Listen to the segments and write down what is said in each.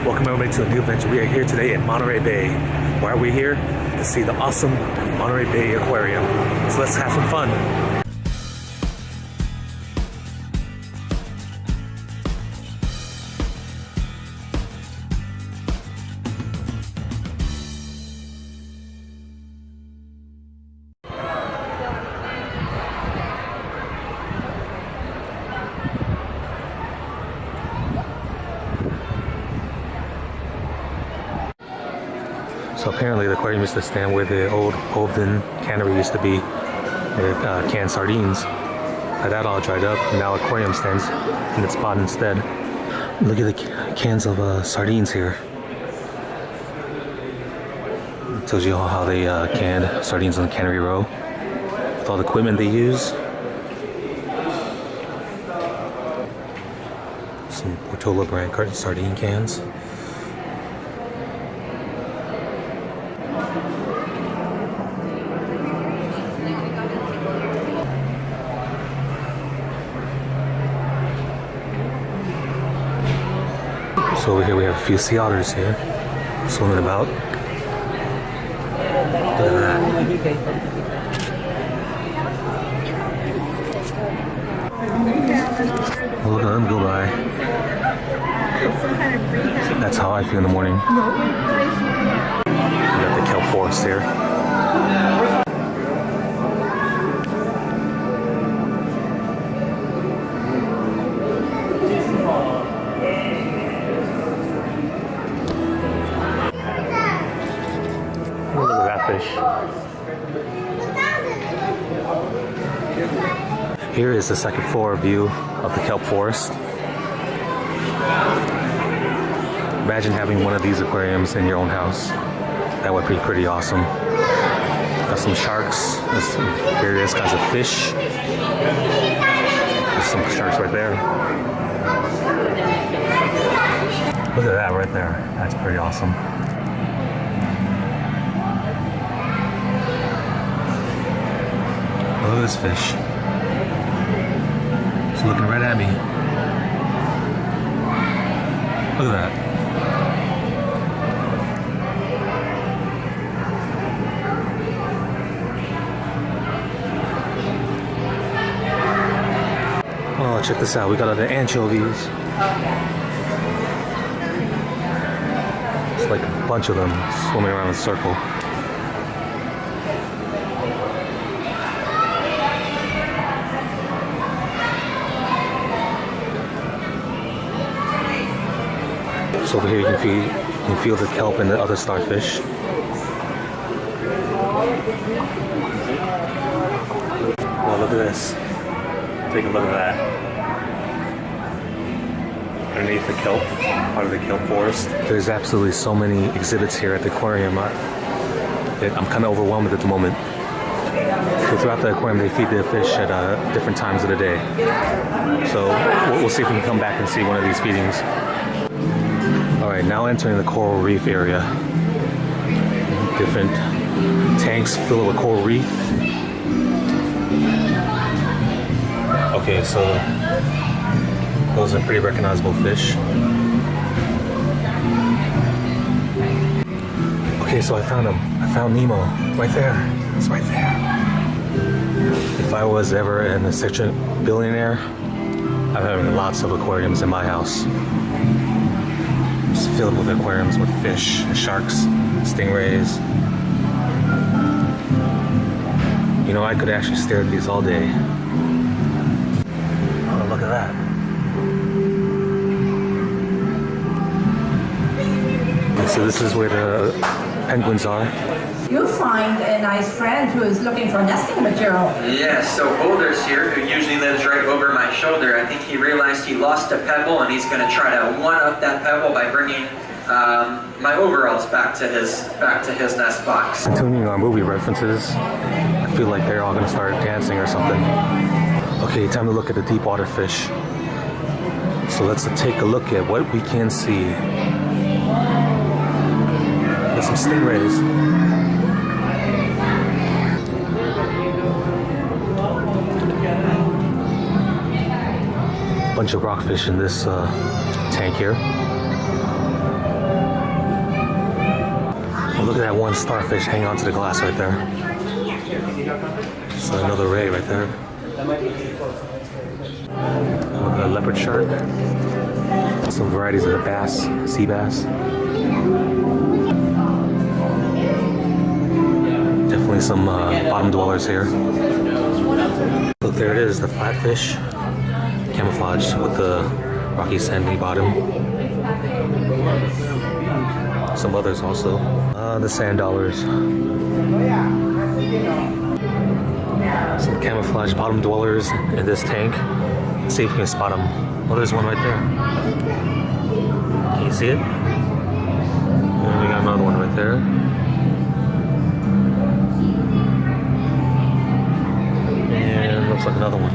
Welcome everybody to a new adventure. We are here today in Monterey Bay. Why are we here? To see the awesome Monterey Bay Aquarium. So let's have some fun. So apparently the aquarium used to stand where the old Holden cannery used to be. They canned sardines. That all dried up, and now aquarium stands in its spot instead. Look at the cans of sardines here. It tells you how they canned sardines on the cannery row. With all the equipment they use. Some Portola brand carton sardine cans. So over here we have a few sea otters here, swimming about. Look at that. Look at them go by. That's how I feel in the morning. We got the kelp forest here. Fish. Here is the second floor view of the kelp forest. Imagine having one of these aquariums in your own house. That would be pretty awesome. Got some sharks, there's some various kinds of fish. There's some sharks right there. Look at that right there. That's pretty awesome. Look at this fish. It's looking right at me. Look at that. Oh, check this out. We got other anchovies. It's like a bunch of them swimming around in a circle. So over here you can feel the kelp and the other starfish. Oh, look at this. Take a look at that. Underneath the kelp, part of the kelp forest. There's absolutely so many exhibits here at the aquarium. I'm kind of overwhelmed at the moment. So throughout the aquarium they feed the fish at different times of the day. So we'll see if we can come back and see one of these feedings. Alright, now entering the coral reef area. Different tanks filled with coral reef. Okay, so those are pretty recognizable fish. Okay, so I found him. I found Nemo. Right there. It's right there. If I was ever an eccentric billionaire, I'd have lots of aquariums in my house. Just filled with aquariums with fish, sharks, stingrays. You know, I could actually stare at these all day. Oh, look at that. So this is where the penguins are. You'll find a nice friend who is looking for nesting material. Yes, so Boulder's here, who usually lives right over my shoulder. I think he realized he lost a pebble and he's going to try to one-up that pebble by bringing my overalls back to his nest box. Continuing our movie references, I feel like they're all going to start dancing or something. Okay, time to look at the deep water fish. So let's take a look at what we can see. There's some stingrays. Bunch of rockfish in this tank here. Look at that one starfish hanging onto the glass right there. So another ray right there. A leopard shark. Some varieties of the bass, sea bass. Definitely some bottom dwellers here. Look, there it is, the flatfish. Camouflage with the rocky sandy bottom. Some others also. The sand dollars. Some camouflage bottom dwellers in this tank. Let's see if we can spot them. Oh, there's one right there. Can you see it? And we got another one right there. And looks like another one.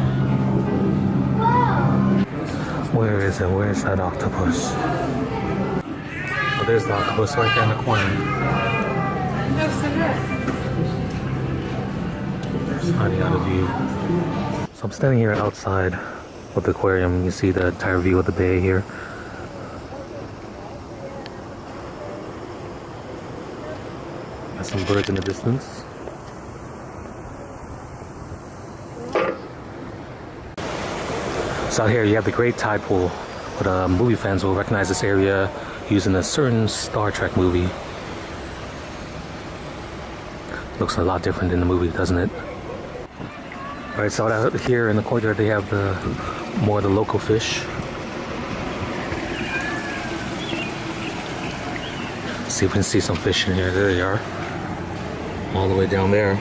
Where is it? Where is that octopus? Oh, there's the octopus right there in the corner. Just hiding out of view. So I'm standing here outside of the aquarium. You see the entire view of the bay here. Got some birds in the distance. So out here you have the great tide pool, but movie fans will recognize this area using a certain Star Trek movie. Looks a lot different in the movie, doesn't it? Alright, so out here in the courtyard they have more of the local fish. Let's see if we can see some fish in here. There they are. All the way down there.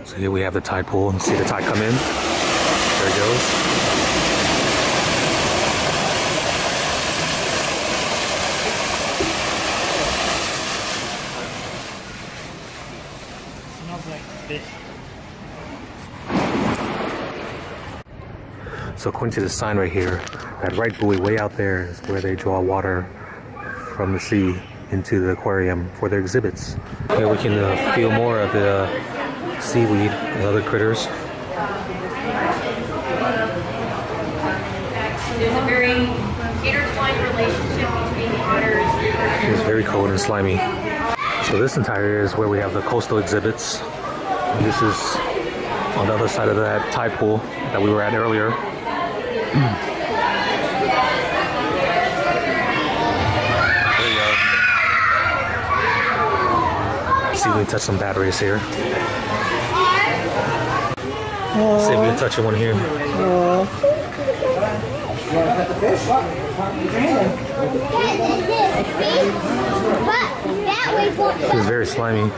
So here we have the tide pool. See the tide come in. There it goes. Smells like fish. So according to the sign right here, that right buoy way out there is where they draw water from the sea into the aquarium for their exhibits. Here we can feel more of the seaweed and other critters. There's a very intertwined relationship between the otters. It's very cold and slimy. So this entire area is where we have the coastal exhibits. And this is on the other side of that tide pool that we were at earlier. There you go. See if we can touch some batteries here. See if we can touch one here. It's very slimy.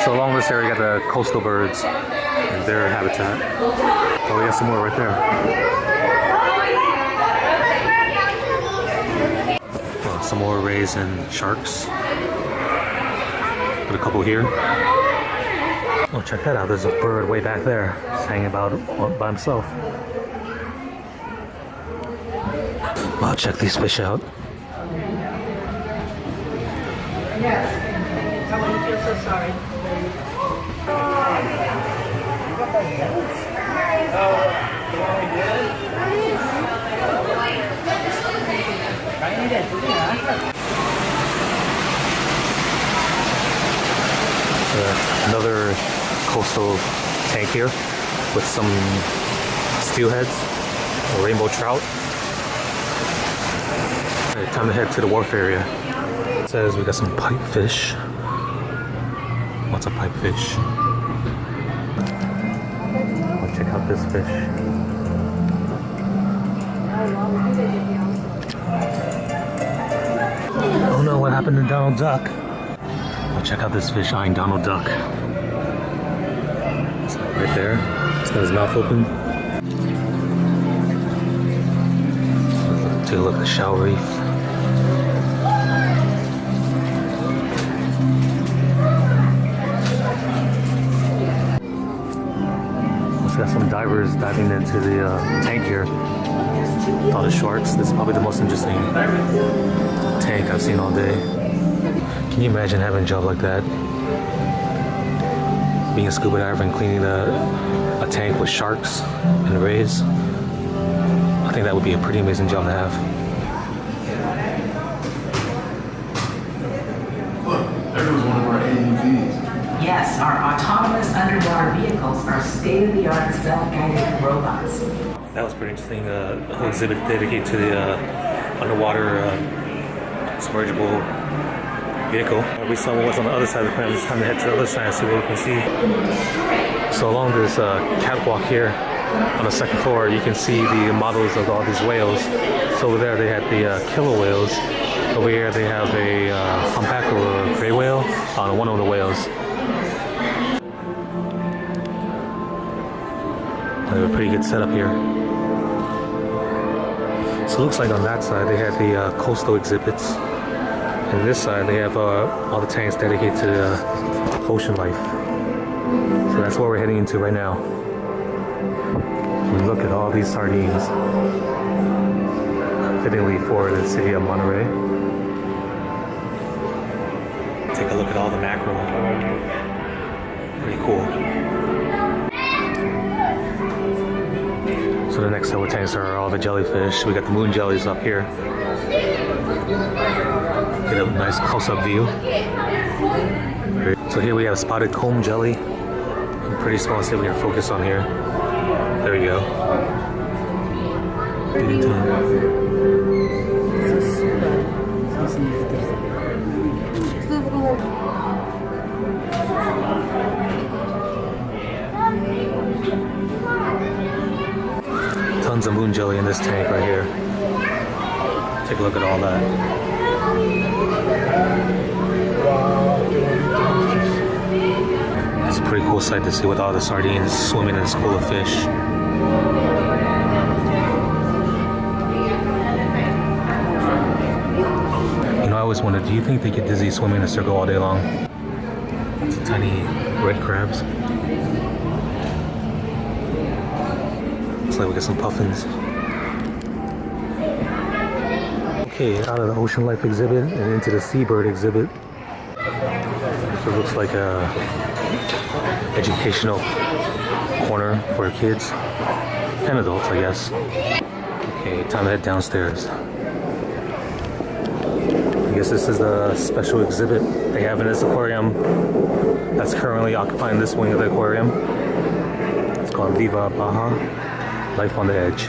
So along this area, we got the coastal birds and their habitat. Oh, we got some more right there. Oh, some more rays and sharks. Got a couple here. Oh, check that out. There's a bird way back there. Just hanging about by himself. Wow, check these fish out. Yes. Someone feels so sorry. Another coastal tank here with some steelheads, or rainbow trout. Okay, time to head to the wharf area. It says we got some pipefish. What's a pipefish? Oh, check out this fish. Oh no, what happened to Donald Duck? Oh, check out this fish eyeing Donald Duck. It's right there. He's got his mouth open. Take a look at the shell reef. We've got some divers diving into the tank here. All the sharks. This is probably the most interesting tank I've seen all day. Can you imagine having a job like that? being a scuba diver and cleaning a tank with sharks and rays. I think that would be a pretty amazing job to have. Look, there goes one of our AUVs. Yes, our autonomous underwater vehicles are state-of-the-art self-guided robots. That was pretty interesting. A whole exhibit dedicated to the underwater submergible vehicle. We saw what was on the other side of the aquarium. It's time to head to the other side and see what we can see. So along this catwalk here on the second floor, you can see the models of all these whales. So over there they had the killer whales. Over here they have a humpback or a gray whale on one of the whales. They have a pretty good setup here. So it looks like on that side they had the coastal exhibits. And this side they have all the tanks dedicated to ocean life. So that's what we're heading into right now. And look at all these sardines. Fittingly for the city of Monterey. Take a look at all the mackerel. Pretty cool. So the next set of tanks are all the jellyfish. We got the moon jellies up here. Get a nice close-up view. So here we have spotted comb jelly. I'm pretty small. Let's see if we can focus on here. There we go. Tons of moon jelly in this tank right here. Take a look at all that. It's a pretty cool sight to see with all the sardines swimming in this pool of fish. You know, I always wondered, do you think they get dizzy swimming in a circle all day long? It's tiny red crabs. Looks like we got some puffins. Okay, out of the ocean life exhibit and into the seabird exhibit. So it looks like a educational corner for kids and adults, I guess. Okay, time to head downstairs. I guess this is the special exhibit they have in this aquarium that's currently occupying this wing of the aquarium. It's called Viva Baja, Life on the Edge.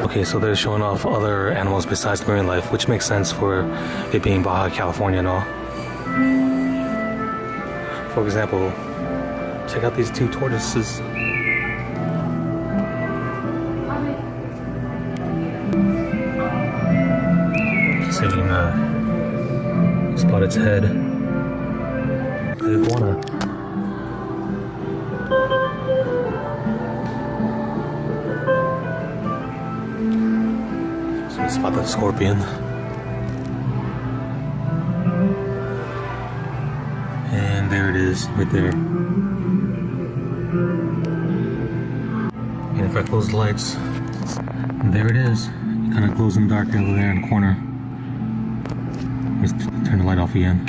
Okay, so they're showing off other animals besides marine life, which makes sense for it being Baja California and all. For example, check out these two tortoises. See if you can spot its head. The iguana. So we spot the scorpion. And there it is, right there. And if I close the lights, there it is. It kind of glows in the dark over there in the corner. Let's turn the light off again.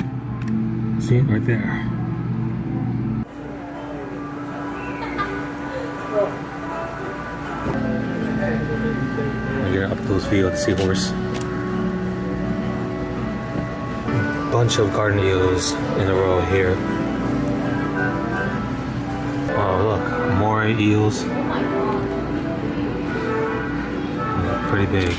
See it right there. You're up close view of the seahorse. Bunch of garden eels in a row here. Oh look, more eels. Pretty big.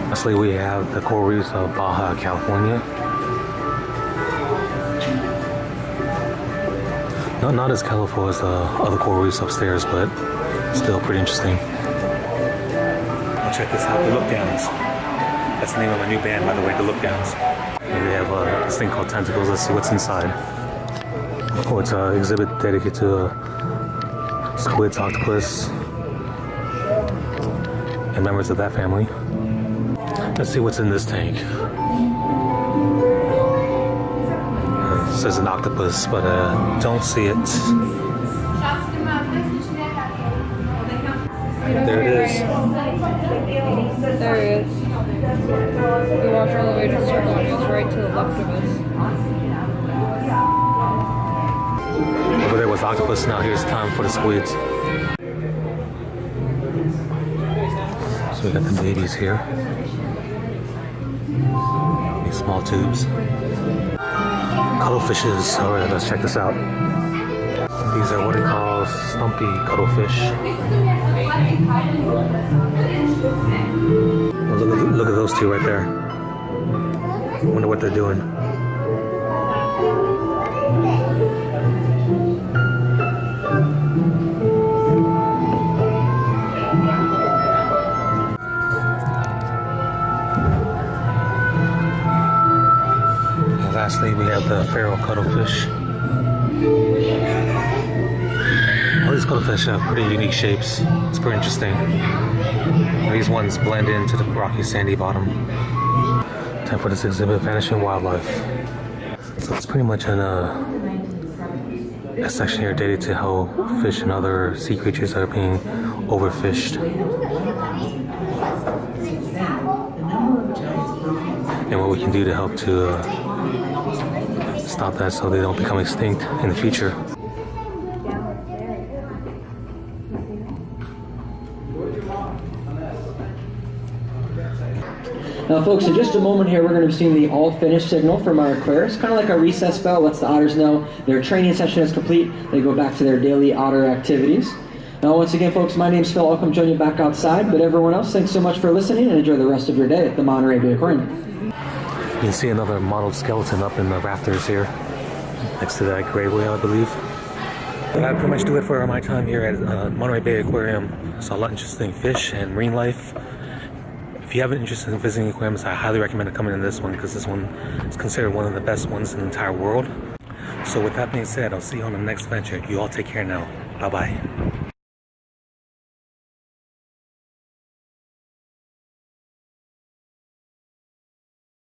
Lastly, we have the coral reefs of Baja California. Not as colorful as the other coral reefs upstairs, but still pretty interesting. Check this out, the Look Downs. That's the name of my new band, by the way, the Look Downs. And they have this thing called tentacles. Let's see what's inside. Oh, it's an exhibit dedicated to squids, octopus, and members of that family. Let's see what's in this tank. It says an octopus, but don't see it. There it is. There he is. We walked all the way to the circle and he was right to the left of us. Over there was octopus, now here's time for the squids. So we got the babies here. These small tubes. Cuttlefishes. Alright, let's check this out. These are what they call stumpy cuttlefish. Oh, look at those two right there. Wonder what they're doing. And lastly, we have the feral cuttlefish. All these cuttlefish have pretty unique shapes. It's pretty interesting. These ones blend into the rocky sandy bottom. Time for this exhibit, Vanishing Wildlife. So it's pretty much a section here dedicated to how fish and other sea creatures are being overfished. And what we can do to help to stop that so they don't become extinct in the future. Now folks, in just a moment here, we're going to be seeing the all finished signal from our Aquarius. Kind of like our recess bell, lets the otters know their training session is complete. They go back to their daily otter activities. Now once again folks, my name's Phil. I'll come join you back outside. But everyone else, thanks so much for listening and enjoy the rest of your day at the Monterey Bay Aquarium. You can see another modeled skeleton up in the rafters here, next to that gray whale, I believe. But that pretty much do it for my time here at Monterey Bay Aquarium. Saw a lot of interesting fish and marine life. If you have an interest in visiting aquariums, I highly recommend coming to this one because this one is considered one of the best ones in the entire world. So with that being said, I'll see you on the next venture. You all take care now. Bye-bye.